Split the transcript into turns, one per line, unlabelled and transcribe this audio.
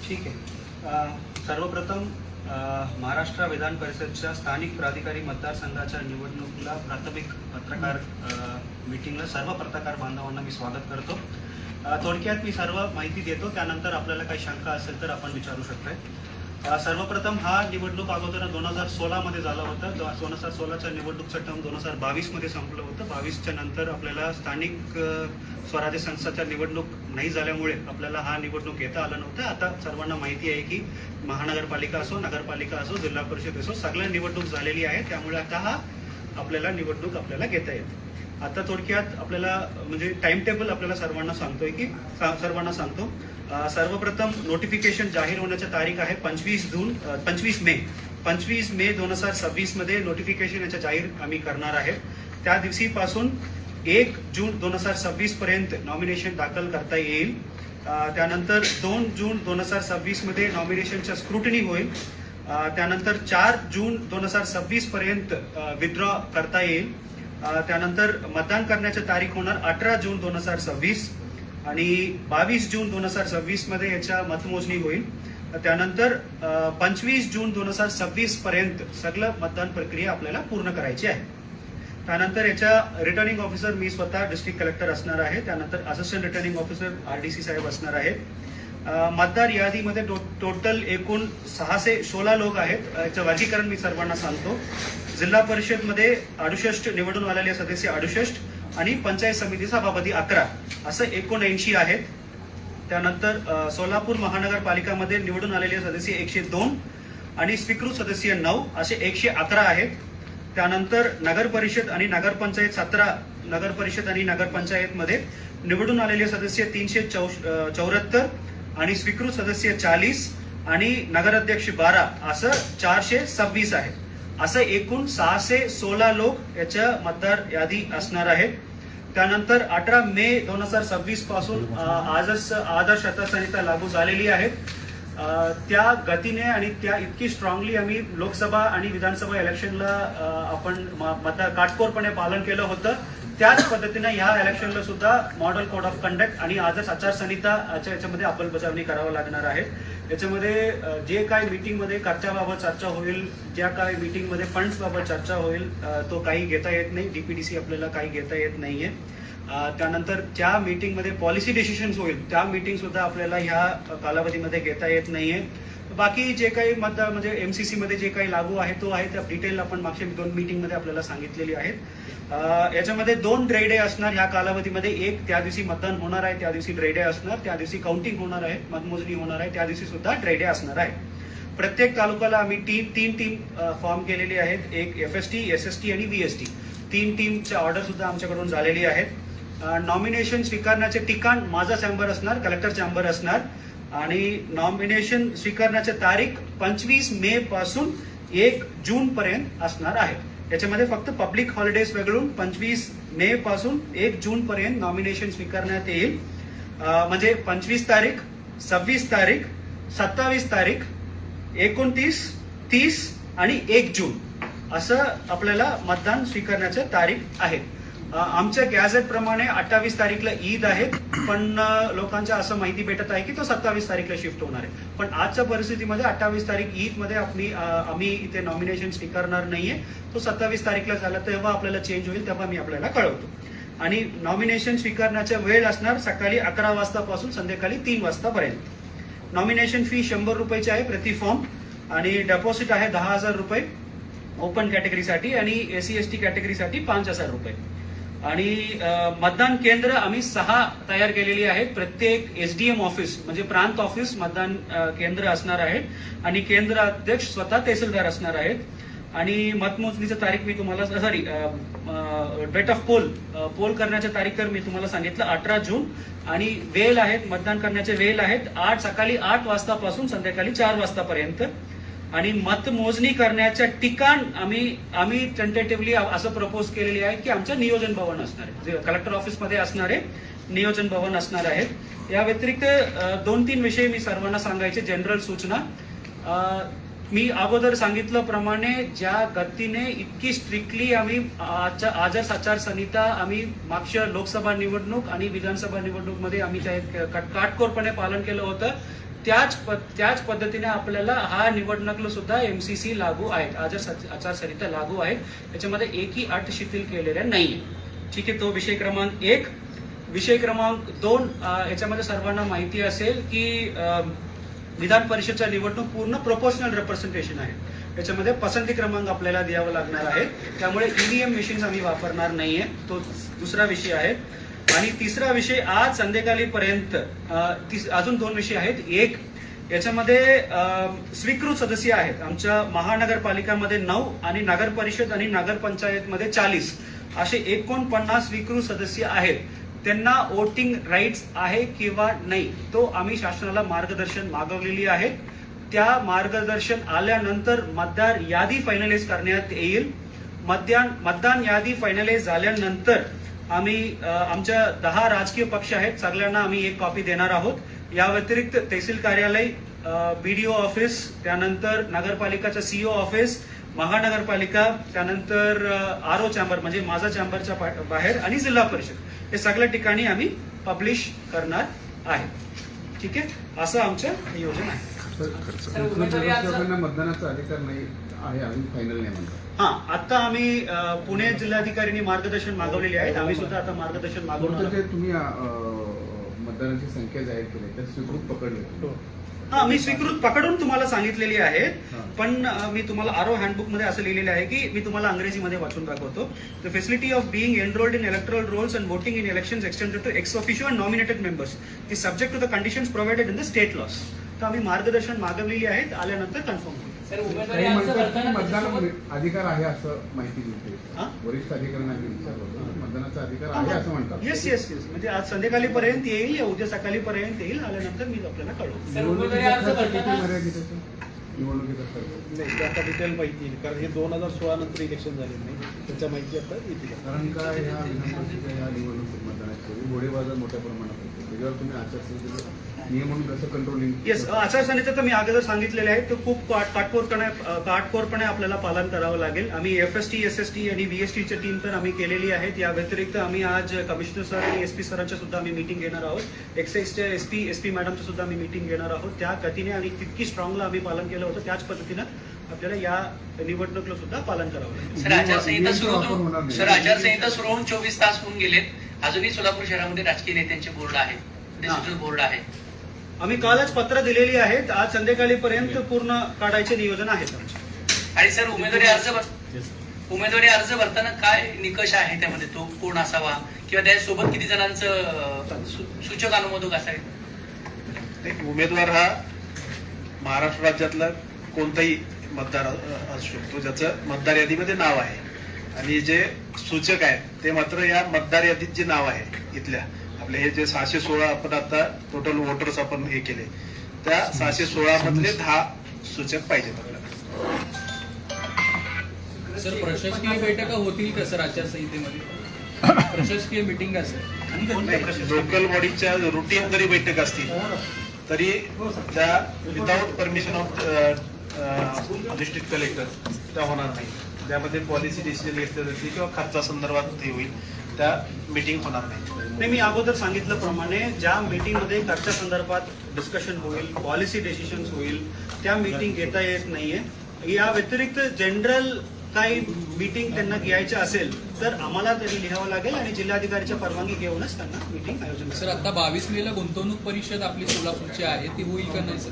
ठीक आहे. सर्वप्रथम महाराष्ट्र विधान परिषदच्या स्थानिक प्राधिकारी मतदारसंघाच्या निवडणुकीला प्राथमिक पत्रकार मीटिंगला सर्व पत्रकार बांधवांना मी स्वागत करतो. थोडक्यात मी सर्व माहिती देतो, त्यानंतर आपल्याला काही शंका असेल तर आपण विचारू शकताय. सर्वप्रथम हा निवडणूक अगोदर 2016 मध्ये झाला होता. 2016च्या निवडणूकचं टर्म 2022 मध्ये संपलं होतं. 22च्या नंतर आपल्याला स्थानिक स्वराज्य संस्थाच्या निवडणूक नाही झाल्यामुळे आपल्याला हा निवडणूक घेता आला नव्हता. आता सर्वांना माहिती आहे की महानगरपालिका असो, नगरपालिका असो, जिल्हा परिषद असो, सगळ्या निवडणूक झालेली आहे. त्यामुळे आता हा आपल्याला निवडणूक आपल्याला घेता येते. आता थोडक्यात आपल्याला म्हणजे टाइम टेबल आपल्याला सर्वांना सांगतो. सर्वप्रथम नोटिफिकेशन जाहीर होण्याची तारीख आहे 25 मे 2026 मध्ये नोटिफिकेशन याच्या जाहीर आम्ही करणार आहे. त्या दिवशीपासून 1 जून 2026 पर्यंत नॉमिनेशन दाखल करता येईल. त्यानंतर 2 जून 2026 मध्ये नॉमिनेशनच्या स्क्रुटनी होईल. त्यानंतर 4 जून 2026 पर्यंत विथड्रॉ करता येईल. त्यानंतर मतदान करण्याची तारीख होणार 18 जून 2026 आणि 22 जून 2026 मध्ये याच्या मतमोजणी होईल. त्यानंतर 25 जून 2026 पर्यंत सगळं मतदान प्रक्रिया आपल्याला पूर्ण करायची आहे. त्यानंतर याच्या रिटर्निंग ऑफिसर मी स्वतः डिस्ट्रिक्ट कलेक्टर असणार आहे. त्यानंतर असिस्टंट रिटर्निंग ऑफिसर RDC साहेब असणार आहेत. मतदार यादीमध्ये टोटल एकूण 616 लोक आहेत. याचं वर्गीकरण मी सर्वांना सांगतो. जिल्हा परिषद मध्ये 68 निवडून आलेले सदस्य 68 आणि पंचायत समिती सभापती 11 असं 79 आहेत. त्यानंतर सोलापूर महानगरपालिकामध्ये निवडून आलेले सदस्य 102 आणि स्वीकृत सदस्य 9 असे 111 आहेत. त्यानंतर नगर परिषद आणि नगरपंचायत 17 नगर परिषद आणि नगरपंचायत मध्ये निवडून आलेले सदस्य 374 आणि स्वीकृत सदस्य 40 आणि नगराध्यक्ष 12 असं 426 आहे. असं एकूण 616 लोक याच्या मतदार यादी असणार आहेत. त्यानंतर 18 मे 2026 पासून आदर्श आचारसंहिता लागू झालेली आहे. त्या गतीने आणि त्या इतकी स्ट्रॉंगली आम्ही लोकसभा आणि विधानसभा इलेक्शनला आपण काटकोरपणे पालन केलं होतं. त्याच पद्धतीने ह्या इलेक्शनला सुद्धा मॉडेल कोड ऑफ कंडक्ट आणि आदर्श आचारसंहिता याच्यामध्ये अंमलबजावणी करावी लागणार आहे. याच्यामध्ये जे काही मीटिंगमध्ये खर्चाबाबत चर्चा होईल, ज्या काही मीटिंगमध्ये फंड्स बाबत चर्चा होईल, तो काही घेता येत नाही. DPDC आपल्याला काही घेता येत नाहीये. त्यानंतर ज्या मीटिंगमध्ये पॉलिसी डिसिशन्स होईल त्या मीटिंग सुद्धा आपल्याला ह्या कालावधीमध्ये घेता येत नाहीये. बाकी जे काही म्हणजे MCC मध्ये जे काही लागू आहे तो आहे, त्या डिटेल आपण मागच्या 2 मीटिंगमध्ये आपल्याला सांगितलेली आहेत. याच्यामध्ये 2 ड्राय डे असणार ह्या कालावधीमध्ये. एक त्या दिवशी मतदान होणार आहे त्या दिवशी ड्राय डे असणार, त्या दिवशी काउंटिंग होणार आहे, मतमोजणी होणार आहे त्या दिवशी सुद्धा ड्राय डे असणार आहे. प्रत्येक तालुक्याला आम्ही 3 टीम फॉर्म केलेली आहेत. एक FST, SST आणि VST 3 टीमच्या ऑर्डर सुद्धा आमच्याकडून झालेली आहेत. नॉमिनेशन स्वीकारण्याचे ठिकाण माझा चॅम्बर असणार, कलेक्टर चॅम्बर असणार आणि नॉमिनेशन स्वीकारण्याची तारीख 25 मे पासून 1 जून पर्यंत असणार आहे. याच्यामध्ये फक्त पब्लिक हॉलिडेज वगळून 25 मे पासून 1 जून पर्यंत नॉमिनेशन स्वीकारण्यात येईल. म्हणजे 25 तारीख, 26 तारीख, 27 तारीख, 29, 30 आणि 1 जून असं आपल्याला मतदान स्वीकारण्याची तारीख आहे. आमच्या गॅझेट प्रमाणे 28 तारीखला ईद आहे, पण लोकांच्या असं माहिती भेटत आहे की तो 27 तारीखला शिफ्ट होणार आहे. पण आजच्या परिस्थितीमध्ये 28 तारीख ईद मध्ये आम्ही इथे नॉमिनेशन स्वीकारणार नाहीये. तो 27 तारीखला झाला तेव्हा आपल्याला चेंज होईल, तेव्हा मी आपल्याला कळवतो. आणि नॉमिनेशन स्वीकारण्याचा वेळ असणार सकाळी 11 वाजतापासून संध्याकाळी 3 वाजतापर्यंत. नॉमिनेशन फी 100 रुपयाची आहे प्रति फॉर्म आणि डेपॉझिट आहे 10,000 रुपये ओपन कॅटेगरीसाठी आणि SC ST कॅटेगरीसाठी 5,000 रुपये. आणि मतदान केंद्र आम्ही 6 तयार केलेली आहेत. प्रत्येक SDM ऑफिस म्हणजे प्रांत ऑफिस मतदान केंद्र असणार आहे आणि केंद्र अध्यक्ष स्वतः तहसीलदार असणार आहेत. आणि मतमोजणीची तारीख मी तुम्हाला डेट ऑफ पोल करण्याची तारीख तर मी तुम्हाला सांगितलं 18 जून आणि वेळ आहेत मतदान करण्याचे वेळ आहेत सकाळी 8 वाजतापासून संध्याकाळी 4 वाजतापर्यंत. आणि मतमोजणी करण्याच्या ठिकाण आम्ही टेंटेटिव्हली असं प्रपोज केलेली आहे की आमचं नियोजन भवन असणार आहे, कलेक्टर ऑफिसमध्ये असणारे नियोजन भवन असणार आहेत. या व्यतिरिक्त 2-3 विषय मी सर्वांना सांगायचे जनरल सूचना. मी अगोदर सांगितल्याप्रमाणे ज्या गतीने इतकी स्ट्रिक्टली आम्ही आदर्श आचारसंहिता आम्ही मागच्या लोकसभा निवडणूक आणि विधानसभा निवडणूक मध्ये आम्ही काटकोरपणे पालन केलं होतं. त्याच पद्धतीने आपल्याला हा निवडणुकीला सुद्धा MCC लागू आहेत, आचारसंहिता लागू आहेत. त्याच्यामध्ये एकही अट शिथिल केलेल्या नाहीये. ठीक आहे, तो विषय क्रमांक 1. विषय क्रमांक 2, याच्यामध्ये सर्वांना माहिती असेल की विधान परिषदच्या निवडणूक पूर्ण प्रोपोर्शनल रिप्रेझेंटेशन आहे. त्याच्यामध्ये पसंती क्रमांक आपल्याला द्यावा लागणार आहे. त्यामुळे EVM मशीन्स आम्ही वापरणार नाहीये. तो दुसरा विषय आहे. आणि तिसरा विषय, आज संध्याकाळीपर्यंत अजून 2 विषय आहेत. एक, याच्यामध्ये स्वीकृत सदस्य आहेत आमच्या महानगरपालिकामध्ये 9 आणि नगर परिषद आणि नगरपंचायतमध्ये 40 असे 49 स्वीकृत सदस्य आहेत. त्यांना वोटिंग राईट्स आहे किंवा नाही, तो आम्ही शासनाला मार्गदर्शन मागवलेली आहे. त्या मार्गदर्शन आल्यानंतर मतदार यादी फायनलाइज करण्यात येईल. मतदान यादी फायनलाइज झाल्यानंतर आम्ही आमच्या 10 राजकीय पक्ष आहेत, सगळ्यांना आम्ही एक कॉपी देणार आहोत. या व्यतिरिक्त तहसील कार्यालय, BDO ऑफिस, त्यानंतर नगरपालिकाचं CO ऑफिस, महानगरपालिका, त्यानंतर RO चॅम्बर म्हणजे माझा चॅम्बरच्या बाहेर आणि जिल्हा परिषद, हे सगळ्या ठिकाणी आम्ही पब्लिश करणार आहे. ठीक आहे, असं आमचं नियोजन आहे.
मतदानाचा अधिकार नाही आहे, अजून फायनल नाही म्हणतात.
हा, आता आम्ही पुणे जिल्हाधिकाऱ्यांनी मार्गदर्शन मागवलेले आहेत. आम्ही सुद्धा आता मार्गदर्शन मागवणार.
तुम्ही मतदानाची संख्या जाहीर केली, तर स्वीकृत पकडले.
हा, मी स्वीकृत पकडून तुम्हाला सांगितलेली आहे. पण मी तुम्हाला RO हँडबुक मध्ये असं लिहिलेलं आहे की मी तुम्हाला अंग्रेजीमध्ये वाचून दाखवतो. The facility of being enrolled in electoral rolls and voting in elections extended to ex officio and nominated members is subject to the conditions provided in the state laws. तर आम्ही मार्गदर्शन मागवलेली आहेत, आल्यानंतर कन्फर्म होईल.
मतदान अधिकार आहे असं माहिती मिळते. वरिष्ठ अधिकाऱ्यांना मतदानाचा अधिकार आहे असं म्हणतात.
येस येस येस, म्हणजे आज संध्याकाळीपर्यंत येईल या उद्या सकाळीपर्यंत येईल. आल्यानंतर मी आपल्याला कळवतो.
नाही, ते आता डिटेल माहिती येईल, कारण हे 2016 नंतर इलेक्शन झाले नाही, त्याच्या माहिती आता येतील.
कारण काय ह्या विधानसभेच्या या निवडणूक मतदानाची घोडेबाजार मोठ्या प्रमाणात होते, त्याच्यावर तुम्ही आचारसंहितेचं नियम म्हणून कसं कंट्रोलिंग?
येस, आचारसंहिता तर मी अगोदर सांगितलेले आहे, तो खूप काटकोरपणे आपल्याला पालन करावं लागेल. आम्ही FST, SST आणि VSTची टीम तर आम्ही केलेली आहेत. या व्यतिरिक्त आम्ही आज कमिशनर सर आणि SP सरांच्या सुद्धा आम्ही मीटिंग घेणार आहोत. एक्साईजच्या SP मॅडमचं सुद्धा आम्ही मीटिंग घेणार आहोत. त्या गतीने आणि तितकी स्ट्रॉंगला आम्ही पालन केलं होतं, त्याच पद्धतीनं आपल्याला या निवडणुकीला सुद्धा पालन करावं लागेल.
सर, आचारसंहिता सुरू होऊन 24 तास होऊन गेलेत. अजूनही सोलापूर शहरामध्ये राजकीय नेत्यांचे बोर्ड आहे, डिजिटल बोर्ड आहे.
आम्ही कालच पत्र दिलेली आहेत. आज संध्याकाळीपर्यंत पूर्ण काढायचे नियोजन आहे.
आणि सर, उमेदवारी अर्ज भरताना काय निकष आहे त्यामध्ये, तो कोण असावा किंवा त्यासोबत किती जणांचं सूचक अनुमोदक असावे?
उमेदवार हा महाराष्ट्र राज्यातला कोणताही मतदार असू शकतो ज्याचं मतदार यादीमध्ये नाव आहे, आणि जे सूचक आहेत ते मात्र या मतदार यादीत जे नाव आहे इथल्या आपले हे जे 616 आपण आता टोटल वोटर्स आपण हे केले, त्या 616 मधले 10 सूचक पाहिजेत आपल्याला.
सर, प्रशासकीय बैठका होतील का सर आचारसंहितेमध्ये? प्रशासकीय मिटिंग असेल,
लोकल बॉडीच्या रुटीन जरी बैठक असतील तरी त्या without permission of district collector त्या होणार नाही. त्यामध्ये पॉलिसी डिसिजन घेतले जातील किंवा खर्चासंदर्भात ते होईल, त्या मीटिंग होणार नाही.
मी अगोदर सांगितल्याप्रमाणे ज्या मीटिंगमध्ये खर्चा संदर्भात डिस्कशन होईल, पॉलिसी डिसिजन्स होईल, त्या मीटिंग घेता येत नाहीये. या व्यतिरिक्त जनरल काही मीटिंग त्यांना घ्यायचं असेल तर आम्हाला तरी लिहावं लागेल आणि जिल्हाधिकारीच्या परवानगी घेऊनच त्यांना मीटिंग आयोजन.
सर, आता 22 मेला गुंतवणूक परिषद आपली सोलापूरची आहे, ती होईल का नाही सर?